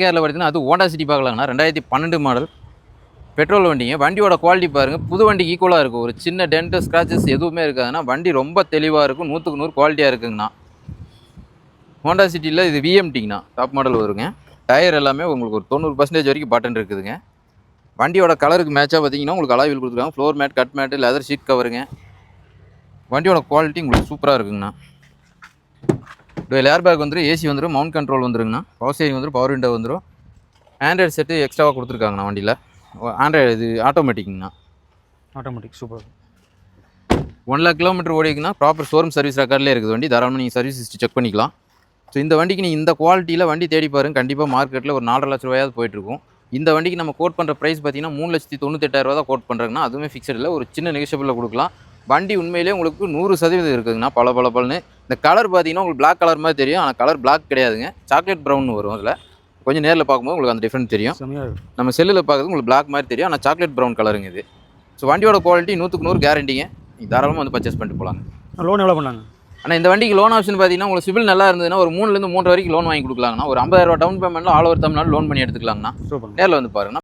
கேரில் பார்த்தீங்கன்னா அது Honda city பார்க்கலாங்கண்ணா 2012 model petrol வண்டிங்க. வண்டியோட குவாலிட்டி பாருங்கள், புது வண்டிக்கு ஈக்குவலாக இருக்கும். ஒரு சின்ன டென்ட் ஸ்க்ராச்சஸ் எதுவுமே இருக்காதுன்னா வண்டி ரொம்ப தெளிவாக இருக்கும். 100க்கு 100 குவாலிட்டியாக இருக்குங்கண்ணா. ஹோண்டா சிட்டியில் இது விஎம்டிங்கண்ணா, டாப் மாடல் வருங்க. டயர் எல்லாமே உங்களுக்கு ஒரு 90% வரைக்கும் பட்டன் இருக்குதுங்க. வண்டியோட கலருக்கு மேட்சாக பார்த்தீங்கன்னா உங்களுக்கு அலாய் வீல் கொடுத்துருக்காங்க. Floor mat, cut mat, leather sheet கவருங்க. வண்டியோட குவாலிட்டி உங்களுக்கு சூப்பராக இருக்குங்கண்ணா. ஏர் பேக் வந்துடும், ஏசி வந்துடும், மவுண்ட் கண்ட்ரோல் வந்துருங்கண்ணா. பவர் ஸ்டீரிங் வந்துடும், பவர் விண்டோ வந்துடும். ஆண்ட்ராய்டு செட்டு எக்ஸ்ட்ராவாக கொடுத்துருக்காங்கண்ணா வண்டியில். ஆண்ட்ராய்டு இது ஆட்டோமேட்டிக்ங்கண்ணா. Automatic super. 1 lakh கிலோமீட்டர் ஓடிக்குன்னா ப்ராப்பர் ஷோரூம் சர்வீஸ் ரெக்கார்ட்லேயே இருக்குது வண்டி. தாராளமாக நீங்கள் சர்வீஸ் ஹிஸ்ட்ரி செக் பண்ணிக்கலாம். ஸோ இந்த வண்டிக்கு நீங்கள் இந்த குவாலிட்டியில் வண்டி தேடி பாருங்க, கண்டிப்பாக மார்க்கெட்டில் ஒரு 4.5 லட்ச ரூபாயாவது போயிட்டுருக்கும். இந்த வண்டிக்கு நம்ம கோட் பண்ணுற ப்ரைஸ் பார்த்தீங்கன்னா 3,98,000 தான் கோட் பண்ணுறாங்கன்னா, அதுவுமே ஃபிக்ஸட் இல்லை, ஒரு சின்ன நெகோஷியபிளில் கொடுக்கலாம். வண்டி உண்மையிலேயே உங்களுக்கு 100% இருக்குதுங்கண்ணா. பல இந்த கலர் பார்த்தீங்கன்னா உங்களுக்கு பிளாக் கலர் மாதிரி தெரியும், ஆனால் கலர் பிளாக் கிடையாதுங்க. சாக்லேட் ப்ரௌன் வரும். அதில் கொஞ்சம் நேரில் பார்க்கும்போது உங்களுக்கு அந்த டிஃப்ரெண்ட் தெரியும். நம்ம செல்லில் பார்க்குறது உங்களுக்கு பிளாக் மாதிரி தெரியும், ஆனால் சாக்லேட் ப்ரௌன் கலருங்க இது. ஸோ வண்டியோட குவாலிட்டி 100க்கு 100 கேரண்டிங்க. தாராளமாக வந்து பர்ச்சேஸ் பண்ணிட்டு போகலாங்க. லோன் எவ்வளோ பண்ணாங்க? ஆனால் இந்த வண்டிக்கு லோன் ஆப்ஷன் பார்த்தீங்கன்னா உங்களுக்கு சிபில் நல்லா இருந்ததுன்னா ஒரு 3 to 3.5 வரைக்கும் லோன் வாங்கி கொடுக்கலாங்கண்ணா. ஒரு 50,000 டவுன் பேமெண்ட்டில் ஆல் ஓவர் தமிழ்நாடு லோன் பண்ணி எடுத்துக்கலாங்கண்ணா. நேரில் வந்து பாருங்கண்ணா.